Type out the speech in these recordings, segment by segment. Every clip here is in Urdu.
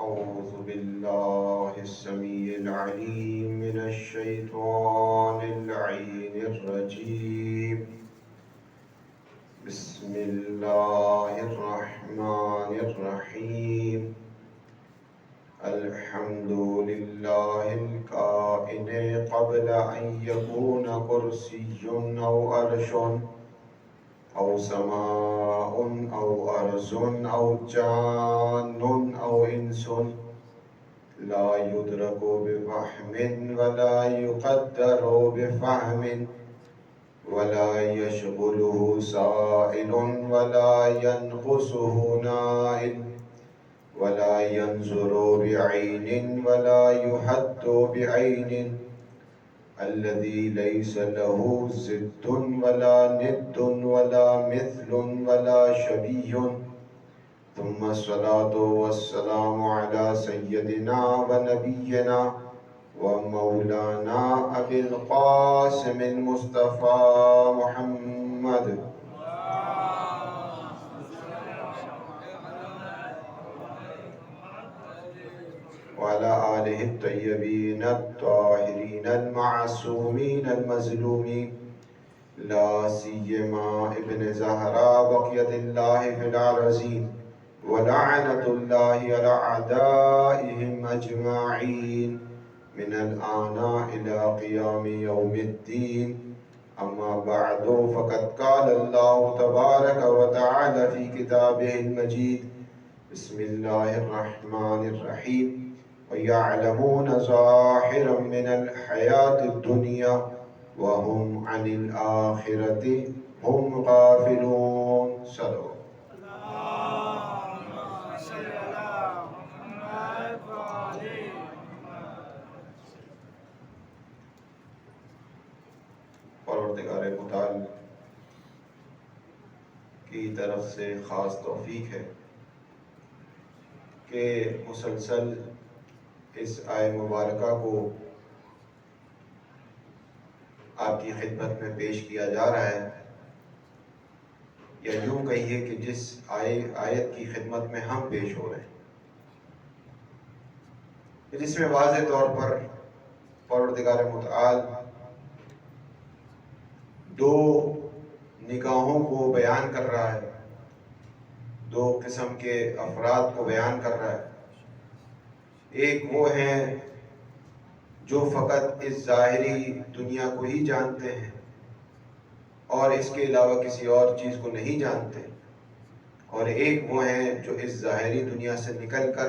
أعوذ بالله السميع العليم من الشيطان اللعين الرجيم. بسم الله الرحمن الرحيم. الحمد لله الكائن قبل أن يكون كرسي أو عرش أو سماء أو أرض أو جان أو إنس، لا يدرك بفهم ولا يقدر بفهم، ولا يشغله سائل ولا ينقصه نائل، ولا ينظر بعين ولا يحد بعين، الذي ليس له ضد ولا ند ولا مثل ولا شبيه. ثم الصلاة والسلام على سيدنا ونبينا ومولانا أبي القاسم المصطفى محمد وعلى آله الطيبين الطاهرين المعصومين المظلومين، لا سيما ابن زهراء بقية الله في الأرضين، ولعنة الله على أعدائهم أجمعين من الآن إلى قيام يوم الدين. أما بعد، فقد قال الله تبارك وتعالى في كتابه المجيد: بسم الله الرحمن الرحيم. ويعلمون ظاهرا من الحياة الدنيا وهم عن الآخرة هم غافلون. صلوا. پروردگار متعال کی طرف سے خاص توفیق ہے کہ مسلسل اس آیہ مبارکہ کو آپ کی خدمت میں پیش کیا جا رہا ہے، یا یوں کہیے کہ جس آیت کی خدمت میں ہم پیش ہو رہے ہیں، جس میں واضح طور پر پروردگار متعال دو نگاہوں کو بیان کر رہا ہے، دو قسم کے افراد کو بیان کر رہا ہے۔ ایک وہ ہیں جو فقط اس ظاہری دنیا کو ہی جانتے ہیں اور اس کے علاوہ کسی اور چیز کو نہیں جانتے، اور ایک وہ ہیں جو اس ظاہری دنیا سے نکل کر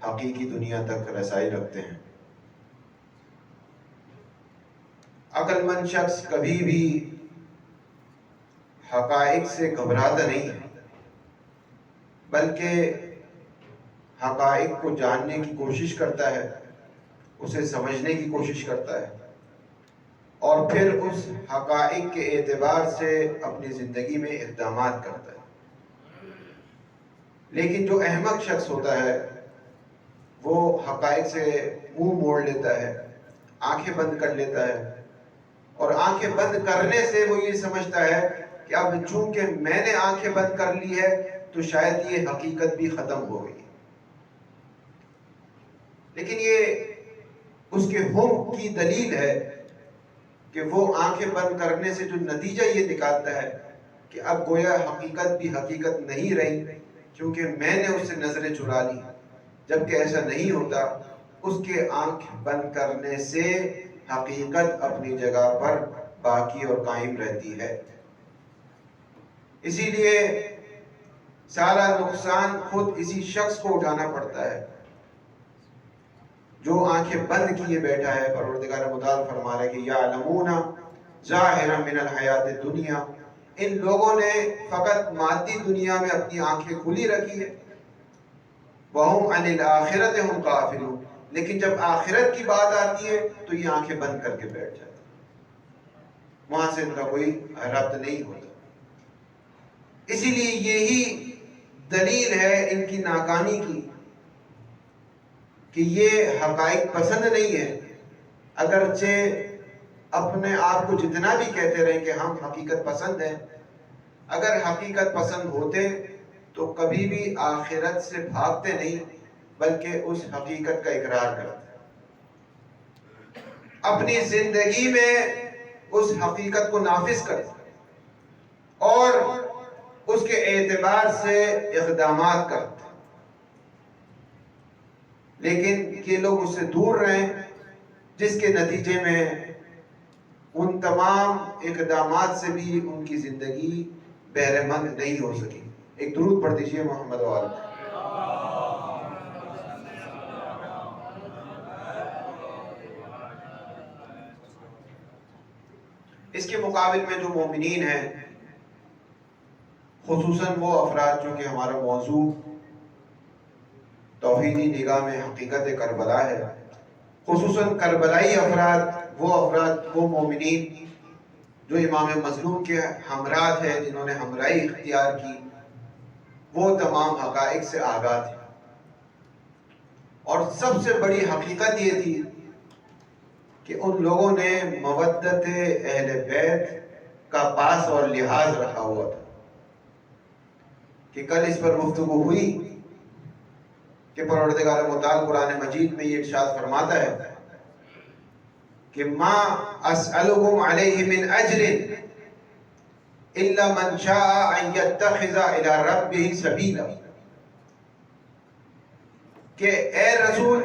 حقیقی دنیا تک رسائی رکھتے ہیں۔ عقل مند شخص کبھی بھی حقائق سے گھبراتا نہیں ہے، بلکہ حقائق کو جاننے کی کوشش کرتا ہے، اسے سمجھنے کی کوشش کرتا ہے، اور پھر اس حقائق کے اعتبار سے اپنی زندگی میں اقدامات کرتا ہے۔ لیکن جو احمق شخص ہوتا ہے وہ حقائق سے منہ موڑ لیتا ہے، آنکھیں بند کر لیتا ہے، اور آنکھیں بند کرنے سے وہ یہ سمجھتا ہے کہ اب چونکہ میں نے آنکھیں بند کر لی ہے تو شاید یہ حقیقت بھی ختم ہو گئی۔ لیکن یہ اس کے حکم کی دلیل ہے کہ وہ آنکھیں بند کرنے سے جو نتیجہ یہ نکالتا ہے کہ اب گویا حقیقت بھی حقیقت نہیں رہی، کیونکہ میں نے اس سے نظریں چرا لی، جبکہ ایسا نہیں ہوتا۔ اس کے آنکھ بند کرنے سے حقیقت اپنی جگہ پر باقی اور قائم رہتی ہے۔ اسی لیے سارا نقصان خود اسی شخص کو اٹھانا پڑتا ہے جو آنکھیں بند کیے بیٹھا ہے۔ پروردگار متعال فرما رہا ہے کہ یعلمون ظاہرا من الحیات الدنیا، ان لوگوں نے فقط مادی دنیا میں اپنی آنکھیں کھلی رکھی ہے، وَهُمْ عَنِ الْآخِرَةِ هُمْ غَافِلُونَ، لیکن جب آخرت کی بات آتی ہے تو یہ آنکھیں بند کر کے بیٹھ جاتے ہیں، وہاں سے ان کا کوئی ربط نہیں ہوتا۔ اسی لیے یہی دلیل ہے ان کی ناکامی کی کہ یہ حقائق پسند نہیں ہے، اگرچہ اپنے آپ کو جتنا بھی کہتے رہیں کہ ہم حقیقت پسند ہیں، اگر حقیقت پسند ہوتے تو کبھی بھی آخرت سے بھاگتے نہیں، بلکہ اس حقیقت کا اقرار کرتا ہے، اپنی زندگی میں اس حقیقت کو نافذ کرتا ہے اور اس کے اعتبار سے اقدامات کرتا ہے۔ لیکن یہ لوگ اس سے دور رہیں، جس کے نتیجے میں ان تمام اقدامات سے بھی ان کی زندگی بہرے مند نہیں ہو سکی۔ ایک درود پڑھ دیجئے محمد و آل۔ اس کے مقابل میں جو مومنین ہیں، خصوصاً وہ افراد جو کہ ہمارا موضوع توحیدی نگاہ میں حقیقت کربلا ہے، خصوصاً کربلائی افراد، وہ مومنین جو امام مظلوم کے ہمراہ تھے، جنہوں نے ہمراہی اختیار کی، وہ تمام حقائق سے آگاہ تھے۔ اور سب سے بڑی حقیقت یہ تھی کہ ان لوگوں نے مودت اہل بیت کا پاس اور لحاظ رکھا ہوا تھا کہ کل اس پر گفتگو ہوئی کہ پروردگار متعال قرآن مجید میں یہ ارشاد فرماتا ہے کہ ما اسألکم علیہ من اجر الا من شاء ان یتخذ الی ربہ سبیلا، کہ اے رسول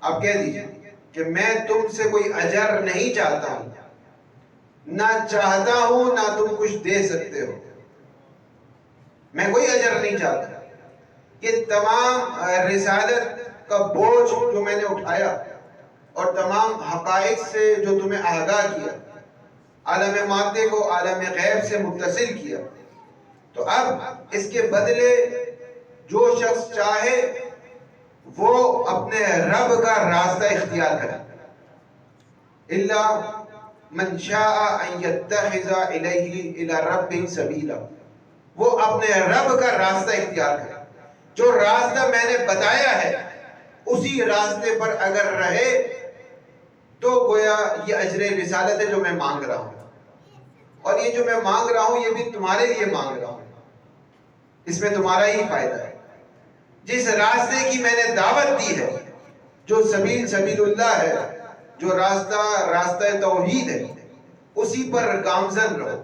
آپ کہہ دیجئے کہ میں تم سے کوئی اجر نہیں چاہتا ہوں، نہ چاہتا ہوں نہ تم کچھ دے سکتے ہو، میں کوئی اجر نہیں چاہتا۔ یہ تمام رسالت کا بوجھ جو میں نے اٹھایا اور تمام حقائق سے جو تمہیں آگاہ کیا، عالم مادے کو عالم غیب سے متصل کیا، تو اب اس کے بدلے جو شخص چاہے وہ اپنے رب کا راستہ اختیار کرے، الا من شاء ان یتخذ الی ربہ سبیلا، وہ اپنے رب کا راستہ اختیار کرے۔ جو راستہ میں نے بتایا ہے اسی راستے پر اگر رہے تو گویا یہ اجر رسالت ہے جو میں مانگ رہا ہوں، اور یہ جو میں مانگ رہا ہوں یہ بھی تمہارے لیے مانگ رہا ہوں، اس میں تمہارا ہی فائدہ ہے۔ جس راستے کی میں نے دعوت دی ہے، جو سبیل اللہ ہے، جو راستہ توحید ہے، اسی پر گامزن رہو۔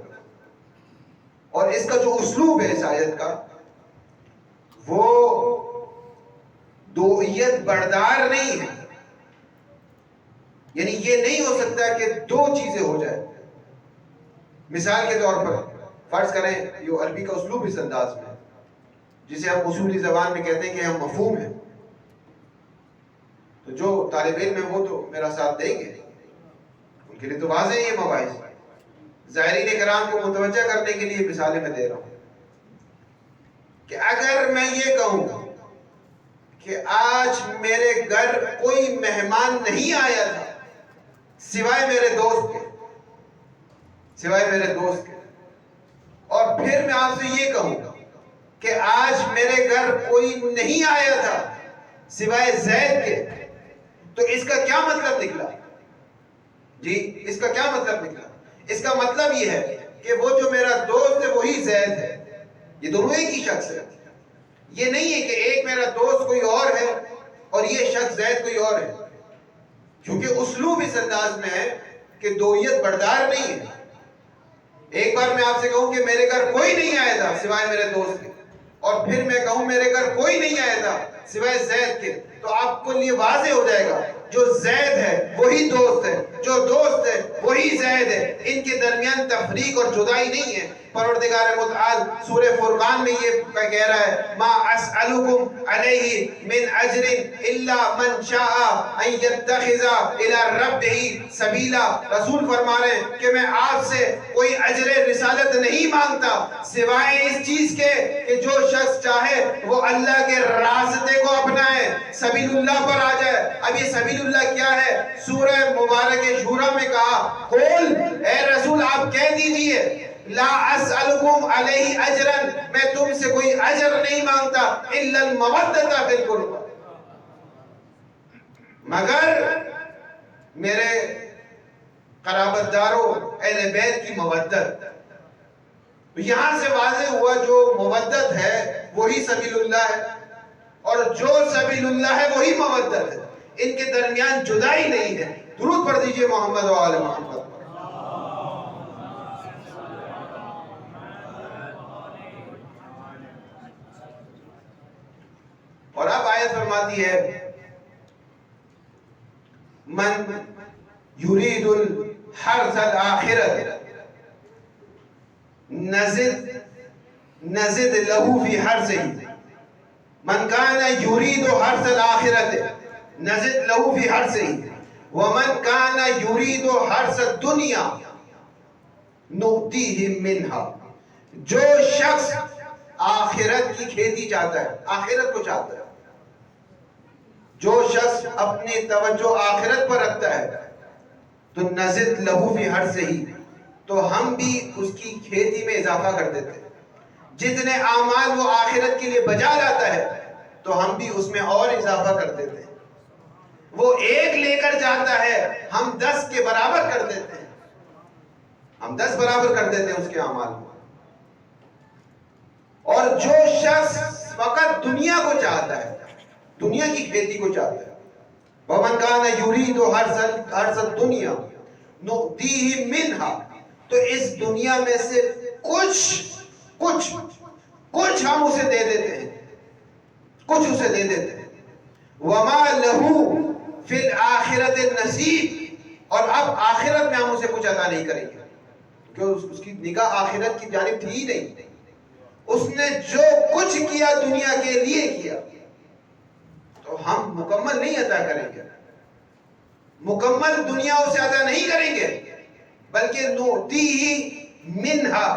اور اس کا جو اسلوب ہے اس آیت کا، وہ دوئیت بردار نہیں ہے، یعنی یہ نہیں ہو سکتا کہ دو چیزیں ہو جائیں۔ مثال کے طور پر فرض کریں یہ عربی کا اسلوب اس انداز میں ہے، جسے ہم اصولی زبان میں کہتے ہیں کہ ہم مفہوم ہیں، تو جو طالب علم ہیں وہ تو میرا ساتھ دیں گے، ان کے لیے تو واضح ہے یہ مباحث۔ زائرین کرام کو متوجہ کرنے کے لیے مثالیں میں دے رہا ہوں کہ اگر میں یہ کہوں کہ آج میرے گھر کوئی مہمان نہیں آیا تھا سوائے میرے دوست کے، اور پھر میں آپ سے یہ کہوں کہ آج میرے گھر کوئی نہیں آیا تھا سوائے زید کے، تو اس کا کیا مطلب نکلا؟ جی اس کا کیا مطلب نکلا؟ اس کا مطلب یہ ہے کہ وہ جو میرا دوست ہے وہی زید ہے، یہ دونوں ایک ہی شخص ہے۔ یہ نہیں ہے کہ ایک میرا دوست کوئی اور ہے اور یہ شخص زید کوئی اور ہے، کیونکہ اسلوب اس انداز میں ہے کہ دوئیت بردار نہیں ہے۔ ایک بار میں آپ سے کہوں کہ میرے گھر کوئی نہیں آیا تھا سوائے میرے دوست کے، اور پھر میں کہوں میرے گھر کوئی نہیں آیا تھا سوائے زید کے، تو آپ کو لیے واضح ہو جائے گا جو زید ہے وہی دوست ہے، جو دوست ہے وہی زید ہے، ان کے درمیان تفریق اور جدائی نہیں ہے۔ پروردگار متعال سورہ فرقان میں یہ کہہ رہا ہے ما اسألکم علیہ من اجر الا من شاء ان یتخذ الی ربہ سبیلا۔ رسول فرما رہے ہیں کہ میں آپ سے کوئی اجر رسالت نہیں مانگتا سوائے اس چیز کے کہ جو شخص چاہے وہ اللہ کے راستے کو اپنائے، سبیل اللہ پر آ جائے۔ اب یہ سبیل اللہ کیا ہے؟ سورہ مبارک شورى میں کہا قول، اے رسول آپ کہہ دیجئے لا اسألکم علیہ اجرا، میں تم سے کوئی اجر نہیں مانگتا الا المودۃ فی القربى، مگر میرے قرابت داروں اہل بیت کی مودت۔ یہاں سے واضح ہوا جو مودت ہے وہی سبیل اللہ ہے، اور جو سبیل اللہ ہے وہی مودت ہے، ان کے درمیان جدائی نہیں ہے۔ درود پڑھ دیجئے محمد و آل محمد۔ اور اب آیت فرماتی ہے من یرید الحرث الآخرة نزد له فی حرثه، من کان یرید حرث الآخرة نزد له فی حرثه ومن کان یرید حرث الدنیا نؤتیہ منها۔ جو شخص آخرت کی کھیتی چاہتا ہے، آخرت کو چاہتا ہے، جو شخص اپنی توجہ آخرت پر رکھتا ہے تو نزد لہو فی حرثہ، تو ہم بھی اس کی کھیتی میں اضافہ کر دیتے ہیں۔ جتنے اعمال وہ آخرت کے لیے بجا لاتا ہے تو ہم بھی اس میں اور اضافہ کر دیتے ہیں۔ وہ 1 لے کر جاتا ہے، ہم 10 کے برابر کر دیتے ہیں، ہم 10 برابر کر دیتے ہیں اس کے اعمال کو۔ اور جو شخص فقط دنیا کو چاہتا ہے، دنیا کی کھیتی کو چاہتا ہے، وَمَنْ كَانَ يُرِيدُ حَرْثَ الدُّنْيَا نُؤْتِيهِ مِنْهَا، تو اس دنیا میں سے کچھ ہم اسے دے دیتے ہیں، کچھ اسے دے دیتے ہیں۔ وَمَا لَهُ فِي الْآخِرَةِ النَّصِيبُ، اور اب آخرت میں ہم اسے کچھ عطا نہیں کریں گے، کیونکہ اس کی نگاہ آخرت کی جانب تھی ہی نہیں۔ اس نے جو کچھ کیا دنیا کے لیے کیا، تو ہم مکمل نہیں عطا کریں گے، مکمل دنیا اسے عطا نہیں کریں گے، بلکہ نُؤْتِيهِ مِنْهَا،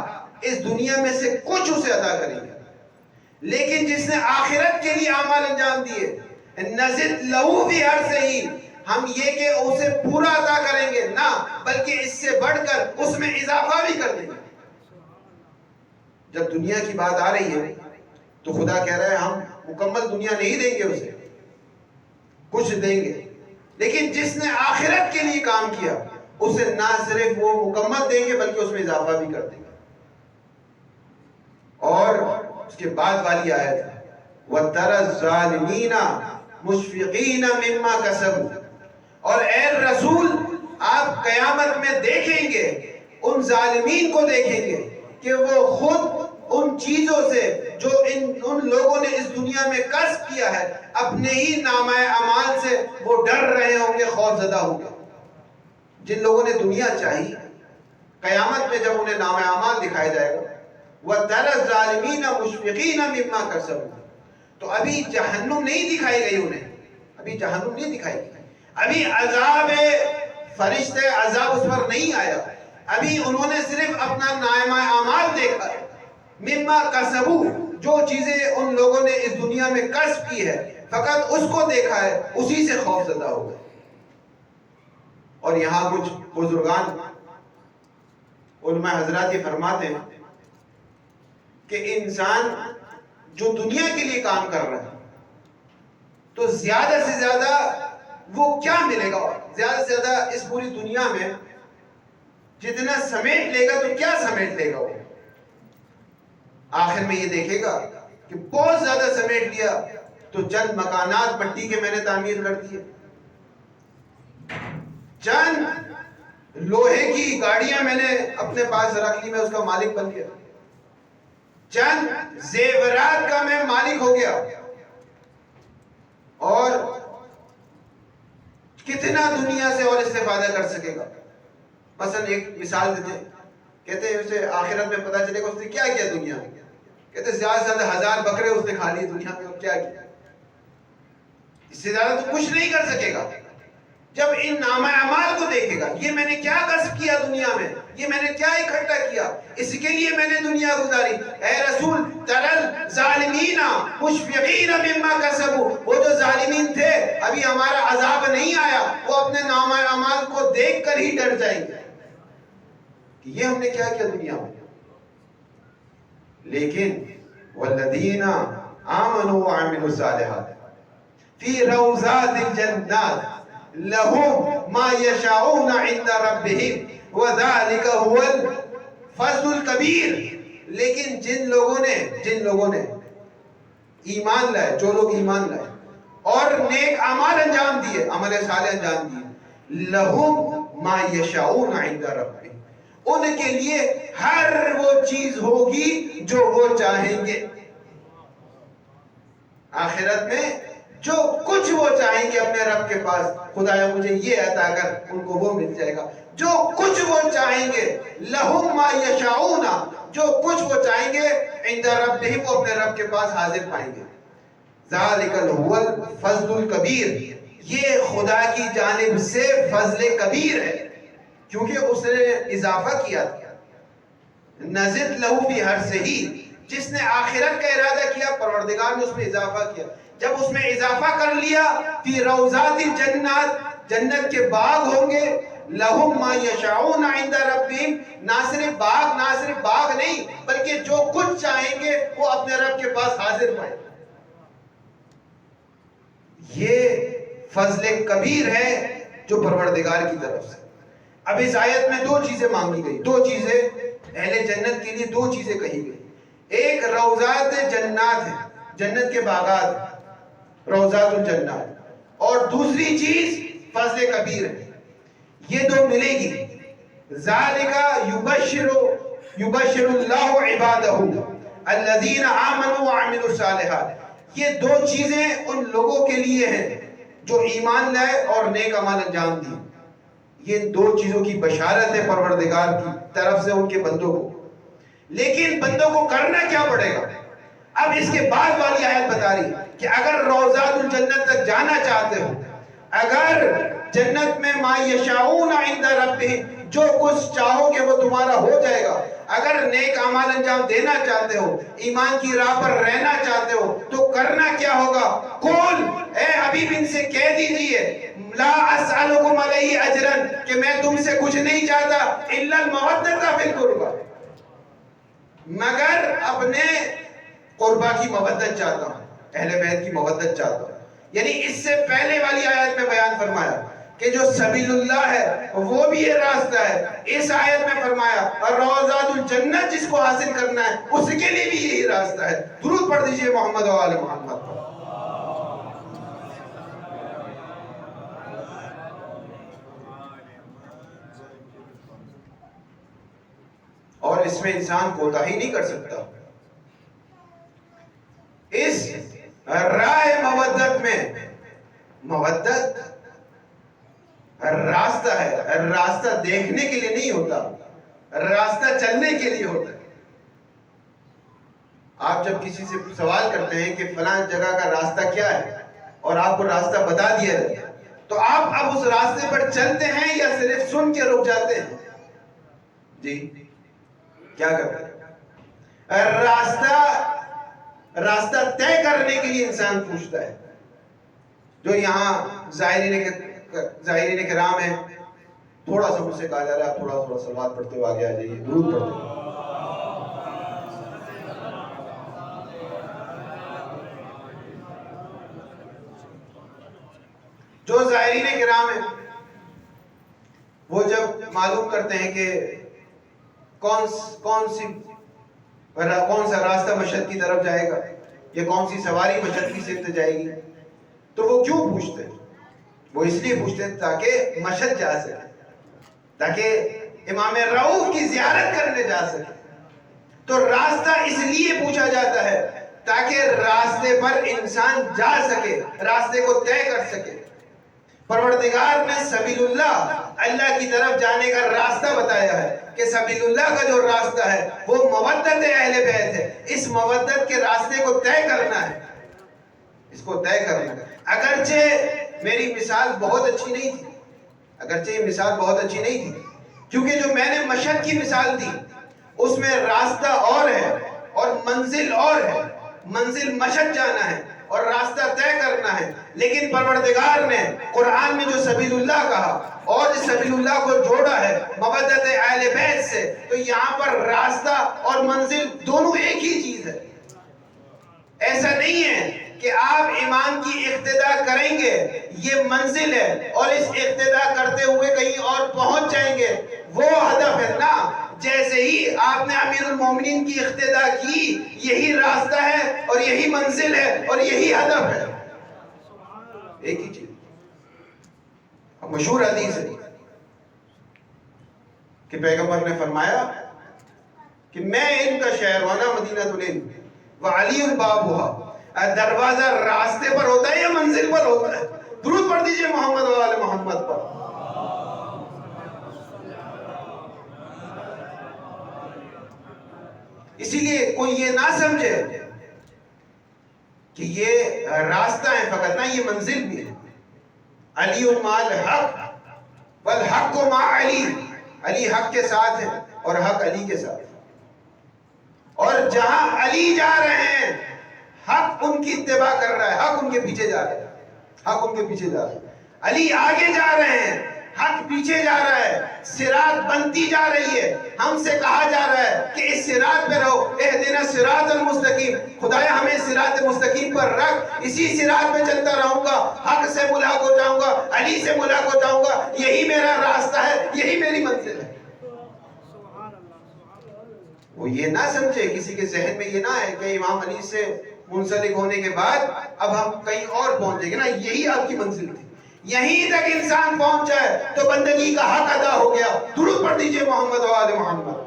اس دنیا میں سے کچھ اسے عطا کریں گے۔ لیکن جس نے آخرت کے لیے اعمال انجام دیے، نزد لہو فی حرثہ، ہم یہ کہ اسے پورا عطا کریں گے نہ، بلکہ اس سے بڑھ کر اس میں اضافہ بھی کر دیں گے۔ جب دنیا کی بات آ رہی ہے تو خدا کہہ رہا ہے ہم مکمل دنیا نہیں دیں گے اسے، کچھ دیں گے، لیکن جس نے آخرت کے لیے کام کیا اسے نہ صرف وہ مکمل دیں گے بلکہ اس میں اضافہ بھی کر دیں گے۔ اور اس کے بعد والی آیت ہے وَتَرَى الظَّالِمِينَ مُشْفِقِينَ مِمَّا كَسَبُوا، اور اے رسول آپ قیامت میں دیکھیں گے، ان ظالمین کو دیکھیں گے کہ وہ خود ان چیزوں سے جو ان لوگوں نے اس دنیا میں کسب کیا ہے، اپنے ہی نامہ اعمال سے وہ ڈر رہے ہوں گے، خوف زدہ ہوں گے۔ جن لوگوں نے دنیا چاہی، قیامت میں جب انہیں نامہ اعمال دکھایا جائے گا وَتَرَى الظَّالِمِينَ مُشْفِقِينَ مِمَّا كَسَبُوا، تو ابھی جہنم نہیں دکھائی گئی انہیں، ابھی جہنم نہیں دکھائی گئی، ابھی عذاب فرشتے عذاب اس پر نہیں آیا، ابھی انہوں نے صرف اپنا نامہ اعمال دیکھا ہے۔ مما کسبو، جو چیزیں ان لوگوں نے اس دنیا میں کسب کی ہے فقط اس کو دیکھا ہے، اسی سے خوف زدہ ہو گئے۔ اور یہاں کچھ بزرگان علماء حضرات یہ فرماتے ہیں کہ انسان جو دنیا کے لیے کام کر رہا ہے تو زیادہ سے زیادہ وہ کیا ملے گا، زیادہ سے زیادہ اس پوری دنیا میں جتنا سمیٹ لے گا تو کیا سمیٹ لے گا وہ؟ آخر میں یہ دیکھے گا کہ بہت زیادہ سمیٹ لیا تو چند مکانات مٹی کے میں نے تعمیر کر دیے، چند لوہے کی گاڑیاں میں نے اپنے پاس رکھ لی، میں اس کا مالک بن گیا، چند زیورات کا میں مالک ہو گیا، اور کتنا دنیا سے اور استفادہ کر سکے گا۔ مثلا ایک مثال دیتے ہیں، کہتے ہیں اسے آخرت میں پتہ چلے گا اس نے کیا کیا دنیا میں، کہتے ہیں زیادہ سے زیادہ 1000 بکرے اس نے کھا لیے دنیا میں، اور کیا کیا، اس سے زیادہ تو کچھ نہیں کر سکے گا۔ جب ان نامہ اعمال کو دیکھے گا، یہ میں نے کیا کسب کیا دنیا میں، یہ میں نے کیا اکٹھا کیا، اس کے لیے میں نے دنیا گزاری۔ اے رسول ترل ظالمین مشفقین مما کسبوا، وہ جو ظالمین تھے ابھی ہمارا عذاب نہیں آیا، وہ اپنے نامہ اعمال کو دیکھ کر ہی ڈر جائیں گے کہ یہ ہم نے کیا کیا دنیا میں۔ لیکن والذین آمنوا وعملوا الصالحات فی روضات الجنات لهم ما يشاءون عند ربهم وذلك هو الفضل الكبير۔ لیکن جن لوگوں نے ایمان لائے، جو لوگ ایمان لائے اور نیک اعمال انجام دیے، عمل صالح انجام دیے، لہم ما یشاؤون عند ربہم، ان کے لیے ہر وہ چیز ہوگی جو وہ چاہیں گے۔ آخرت میں جو کچھ وہ چاہیں گے اپنے رب کے پاس، خدایا مجھے یہ عطا کر، ان کو وہ مل جائے گا۔ جو کچھ وہ چاہیں گے، لہم ما یشاؤون، جو کچھ وہ چاہیں گے، عند ربہم، وہ اپنے رب کے پاس حاضر پائیں گے۔ ذالک هو الفضل الکبیر، یہ خدا کی جانب سے فضل کبیر ہے، کیونکہ اس نے اضافہ کیا تھا۔ نزد لہو فی حرثہ، جس نے آخرت کا ارادہ کیا پروردگار نے اس میں اضافہ کیا۔ جب اس میں اضافہ کر لیا، فی روضات الجنات، جنت کے باغ ہوں گے، لہم ما یشاؤون عند ربہم، نہ صرف باغ نہیں بلکہ جو کچھ چاہیں گے وہ اپنے رب کے پاس حاضر پائیں گے۔ یہ فضل کبیر ہے جو پروردگار کی طرف سے۔ اب اس آیت میں دو چیزیں مانگی گئی، دو چیزیں اہل جنت کے لیے، دو چیزیں کہی گئی۔ ایک روضات جنات ہے، جنت کے باغات، روضات الجنات، اور دوسری چیز فضل کبیر ہے، یہ دو ملے گی۔ ذالک یبشر اللہ عبادہ الذین آمنوا وعملوا الصالحات، یہ دو چیزیں ان لوگوں کے لیے ہیں جو ایمان لائے اور نیک عمل انجام دیے۔ یہ دو چیزوں کی بشارت ہے پروردگار کی طرف سے ان کے بندوں کو۔ لیکن بندوں کو کرنا کیا پڑے گا؟ اب اس کے بعد والی آیت بتا رہی کہ اگر روضات الجنت تک جانا چاہتے ہو، اگر جنت میں ما یشاؤون عند ربہم، جو کچھ چاہو گے وہ تمہارا ہو جائے گا، اگر نیک اعمال انجام دینا چاہتے ہو، ایمان کی راہ پر رہنا چاہتے ہو، تو کرنا کیا ہوگا؟ قول، اے حبیب ان سے کہہ دیجئے، لا اسألکم علیہ اجرن، کہ میں تم سے کچھ نہیں چاہتا، الا المودۃ فی القربى، مگر اپنے قربا کی مودت چاہتا ہوں، اہل بیت کی مودت چاہتا ہوں۔ یعنی اس سے پہلے والی آیت میں بیان فرمایا کہ جو سبیل اللہ ہے وہ بھی یہ راستہ ہے، اس آیت میں فرمایا اور روضات الجنت جس کو حاصل کرنا ہے اس کے لیے بھی یہی راستہ ہے۔ درود پڑھ دیجئے محمد و آل محمد پر۔ اور اس میں انسان کوتاہی نہیں کر سکتا۔ اس راہ مودت میں، مودت راستہ ہے، راستہ دیکھنے کے لیے نہیں ہوتا، راستہ چلنے کے لیے ہوتا ہے۔ آپ جب کسی سے سوال کرتے ہیں کہ فلاں جگہ کا راستہ کیا ہے اور آپ کو راستہ بتا دیا جائے، تو آپ اب اس راستے پر چلتے ہیں یا صرف سن کے رک جاتے ہیں؟ جی کیا کرتے ہیں؟ راستہ طے کرنے کے لیے انسان پوچھتا ہے۔ جو یہاں زائرین کرام ہیں، تھوڑا سا مجھ سے کہا جا رہا ہے آپ تھوڑا صلوات پڑھتے ہوئے آگے آ جائیے، درود پڑھتے ہوئے۔ جو زائرین کرام ہیں وہ جب معلوم کرتے ہیں کہ کون سا راستہ مشہد کی طرف جائے گا یا کون سی سواری مشہد کی سمت جائے گی، تو وہ کیوں پوچھتے ہیں؟ وہ اس لیے پوچھتے ہیں تاکہ مشہد جا سکے، تاکہ امام رؤوف کی زیارت کرنے جا سکے۔ تو راستہ اس لیے پوچھا جاتا ہے تاکہ راستے پر انسان جا سکے، راستے کو طے کر سکے۔ پروردگار نے سبیل اللہ کی طرف جانے کا راستہ بتایا ہے کہ سبیل اللہ کا جو راستہ ہے وہ مودت اہل بیت ہے۔ اس مودت کے راستے کو طے کرنا ہے، اس کو طے کرنا ہے۔ اگرچہ میری مثال بہت اچھی نہیں تھی، اگرچہ یہ مثال بہت اچھی نہیں تھی، کیونکہ جو میں نے مشہد کی مثال دی اس میں راستہ اور ہے اور منزل اور ہے، منزل مشہد جانا ہے اور راستہ طے کرنا ہے۔ لیکن پروردگار نے قرآن میں جو سبیل اللہ کہا اور اس سبیل اللہ کو جوڑا ہے مودت اہل بیت سے، تو یہاں پر راستہ اور منزل دونوں ایک ہی چیز ہے۔ ایسا نہیں ہے کہ آپ ایمان کی اقتدا کریں گے یہ منزل ہے اور اس اقتدا کرتے ہوئے کہیں اور پہنچ جائیں گے، وہ ہدف ہے نا۔ جیسے ہی آپ نے امیر المومنین کی اقتداء کی، یہی راستہ ہے اور یہی منزل ہے اور یہی ہدف ہے. ایک ہی چیز. مشہور حدیث ہے کہ پیغمبر نے فرمایا کہ میں علم کا شہر ہوں، انا مدینہ العلم وعلی بابها. دروازہ راستے پر ہوتا ہے یا منزل پر ہوتا ہے؟ درود پڑھ دیجئے محمد و آل محمد پر. اسی لیے کوئی یہ نہ سمجھے کہ یہ راستہ ہے فقط، نہ یہ منزل بھی ہے. علی مع الحق والحق مع علی. علی حق کے ساتھ ہے اور حق علی کے ساتھ ہے. اور جہاں علی جا رہے ہیں حق ان کی اتباع کر رہا ہے، حق ان کے پیچھے جا رہا ہے، حق ان کے پیچھے جا رہا ہے. علی آگے جا رہے ہیں، حق پیچھے جا رہا ہے. صراط بنتی جا رہی ہے. ہم سے کہا جا رہا ہے کہ اس صراط پہ رہو، اہدنا الصراط المستقیم. خدایا ہمیں صراط مستقیم پر رکھ، اسی صراط پہ چلتا رہوں گا، حق سے ملاق ہو جاؤں گا، علی سے ملاق ہو جاؤں گا. یہی میرا راستہ ہے، یہی میری منزل ہے. وہ یہ نہ سمجھے، کسی کے ذہن میں یہ نہ ہے کہ امام علی سے منسلک ہونے کے بعد اب ہم کہیں اور پہنچیں گے. نا، یہی آپ کی منزل تھی. یہیں تک انسان پہنچ جائے تو بندگی کا حق ادا ہو گیا. درود پڑھ دیجئے محمد و آل محمد.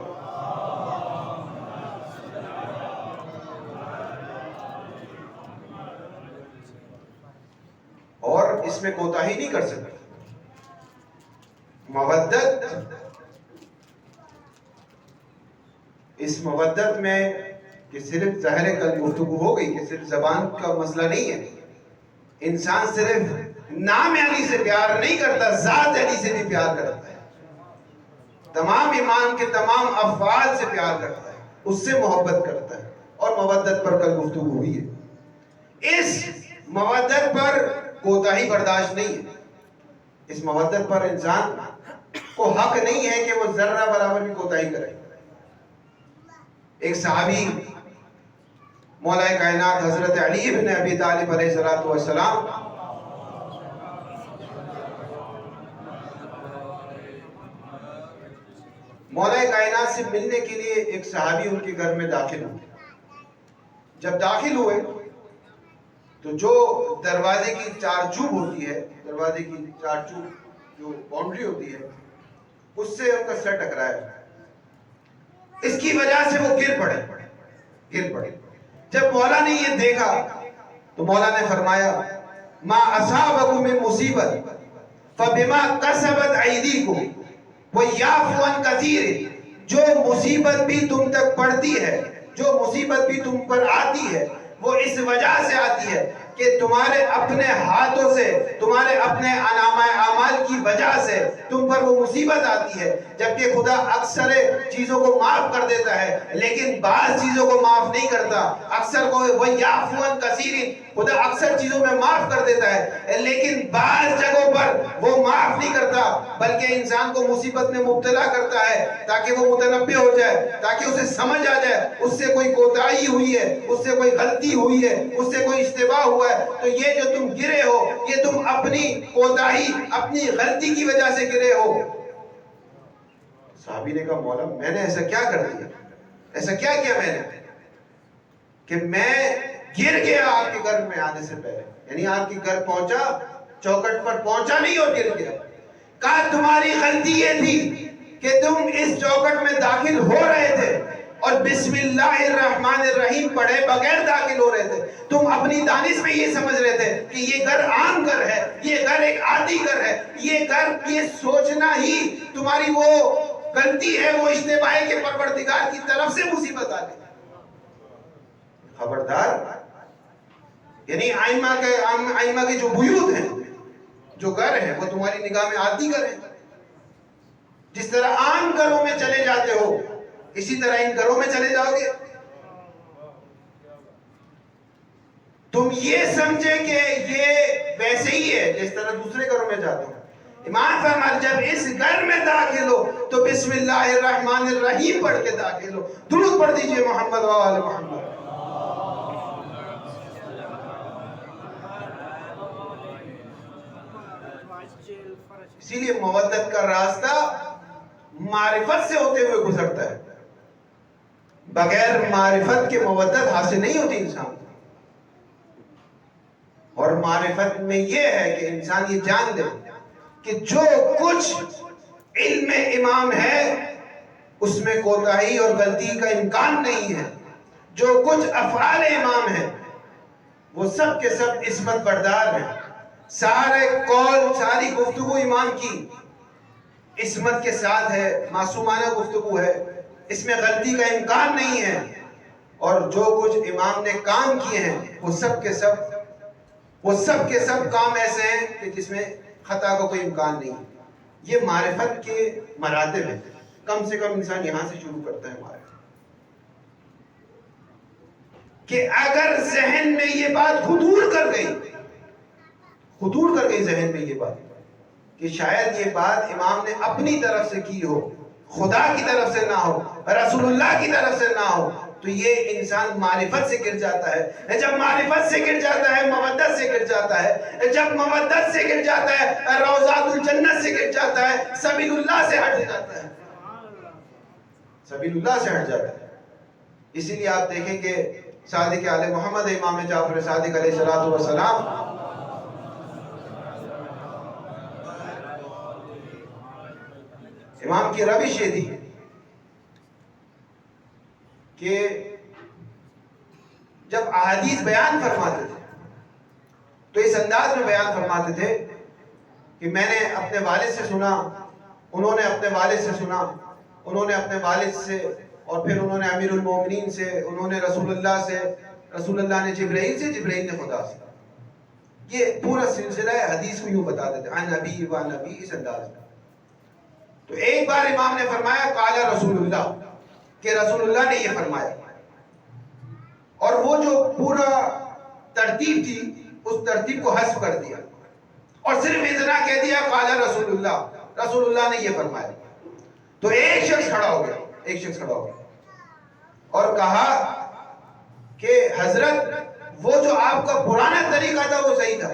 اور اس میں کوتاہی نہیں کر سکتے. مودت، اس مودت میں کہ صرف ظاہر کل گفتگو ہو گئی کہ صرف زبان کا مسئلہ نہیں ہے. انسان صرف نام علی سے پیار نہیں کرتا، ذات علی سے بھی پیار کرتا ہے. تمام ایمان کے تمام افعال سے پیار کرتا ہے، اس سے محبت کرتا ہے. اور مودت پر کل گفتگو ہوئی ہے. اس مودت پر کوتاہی برداشت نہیں ہے. اس مودت پر انسان کو حق نہیں ہے کہ وہ ذرہ برابر بھی کوتاہی کرے. ایک صحابی مولا کائنات حضرت علی بن ابی طالب علیہ السلام مولا کائنات سے ملنے کے لیے ایک صحابی ان کے گھر میں داخل ہوئے. جب داخل ہوئے تو جو دروازے کی چار چوب ہوتی ہے، دروازے کی چار چوب جو باؤنڈری ہوتی ہے، اس سے ان کا سر ٹکرایا. اس کی وجہ سے وہ گر پڑے. جب مولا نے یہ دیکھا تو مولا نے فرمایا ما اصابکم من مصیبت فبما کسبت ایدیکم ویعفو عن کثیر. جو مصیبت بھی تم تک پڑتی ہے، جو مصیبت بھی تم پر آتی ہے، وہ اس وجہ سے آتی ہے کہ تمہارے اپنے ہاتھوں سے، تمہارے اپنے انعام اعمال کی وجہ سے تم پر وہ مصیبت آتی ہے. جبکہ خدا اکثر چیزوں کو معاف کر دیتا ہے لیکن بعض چیزوں کو معاف نہیں کرتا. اکثر کو وَيَعْفُوَ عَنْ كَثِيرٍ، خدا اکثر چیزوں میں معاف کر دیتا ہے لیکن بعض جگہوں پر وہ معاف نہیں کرتا، بلکہ انسان کو مصیبت میں مبتلا کرتا ہے تاکہ وہ متنبہ ہو جائے، تاکہ اسے سمجھ آ جائے اس سے کوئی کوتاہی ہوئی ہے، اس سے کوئی غلطی ہوئی ہے، اس سے کوئی اشتباہ ہوا ہے. تو یہ جو تم گرے ہو، یہ تم اپنی کوتاہی، اپنی غلطی کی وجہ سے گرے ہو. صحابی نے کہا مولا میں نے ایسا کیا کر دیا، ایسا کیا کیا میں نے کہ میں گر گیا آپ کے گھر میں آنے سے پہلے؟ یعنی آپ کے گھر پہنچا، چوکٹ پر پہنچا نہیں اور گر گیا. کہا تمہاری غلطی یہ تھی کہ تم اس چوکٹ میں داخل ہو رہے تھے اور بسم اللہ الرحمن الرحیم پڑھے بغیر داخل ہو رہے تھے. تم اپنی دانش میں یہ سمجھ رہے تھے کہ یہ گھر عام گھر ہے، یہ گھر ایک عادی گھر ہے. یہ گھر، یہ سوچنا ہی تمہاری وہ غلطی ہے، وہ اشتباہ ہے کہ پروردگار کی طرف سے مصیبت آ گئی. خبردار. یعنی آئمہ کے جو بیوت ہیں، جو گھر ہیں، وہ تمہاری نگاہ میں عادی گھر ہیں. جس طرح عام گھروں میں چلے جاتے ہو اسی طرح ان گھروں میں چلے جاؤ گے. تم یہ سمجھے کہ یہ ویسے ہی ہے جس طرح دوسرے گھروں میں جاتے ہو. امام فرمایا جب اس گھر میں داخل ہو تو بسم اللہ الرحمن الرحیم پڑھ کے داخل ہو. درود پڑھ دیجئے محمد و آل محمد. اسی لیے مودت کا راستہ معرفت سے ہوتے ہوئے گزرتا ہے. بغیر معرفت کے مودت حاصل نہیں ہوتی انسان کو. اور معرفت میں یہ ہے کہ انسان یہ جان لے کہ جو کچھ علم امام ہے اس میں کوتاہی اور غلطی کا امکان نہیں ہے. جو کچھ افعال امام ہیں وہ سب کے سب عصمت بردار ہیں. سارے قول، ساری گفتگو امام کی عصمت کے ساتھ ہے، معصومانہ گفتگو ہے، اس میں غلطی کا امکان نہیں ہے. اور جو کچھ امام نے کام کیے ہیں وہ سب کے سب کام ایسے ہیں کہ جس میں خطا کا کوئی امکان نہیں ہے. یہ معرفت کے مراتب ہیں. کم سے کم انسان یہاں سے شروع کرتا ہے معرفت، کہ اگر ذہن میں یہ بات حضور کر گئی ذہن میں یہ بات کہ شاید یہ بات امام نے اپنی طرف سے کی ہو، خدا کی طرف سے نہ ہو، رسول اللہ کی طرف سے نہ ہو، تو یہ انسان معرفت سے گر جاتا ہے. جب معرفت سے گر جاتا ہے مودت سے گر جاتا ہے. جب مودت سے گر جاتا ہے روضات الجنت سے گر جاتا ہے، سبیل اللہ سے ہٹ جاتا ہے. اسی لیے آپ دیکھیں کہ صادق آل محمد امام جعفر صادق علیہ السلام امام کی روش یہ تھی کہ جب احادیث بیان فرماتے تھے تو اس انداز میں بیان فرماتے تھے کہ میں نے اپنے والد سے سنا، انہوں نے اپنے والد سے سنا، انہوں نے اپنے والد سے، اور پھر انہوں نے امیر المومنین سے، انہوں نے رسول اللہ سے، رسول اللہ نے جبرائیل سے، جبرائیل نے خدا سے. یہ پورا سلسلہ حدیث کو یوں بتاتے تھے، عن نبی و نبی، اس انداز میں. تو ایک بار امام نے فرمایا قال رسول اللہ، کہ رسول اللہ نے یہ فرمایا، اور وہ جو پورا ترتیب تھی اس ترتیب کو حذف کر دیا اور صرف اتنا کہہ دیا قال رسول اللہ نے یہ فرمایا. تو ایک شخص کھڑا ہو گیا اور کہا کہ حضرت وہ جو آپ کا پرانا طریقہ تھا وہ صحیح تھا.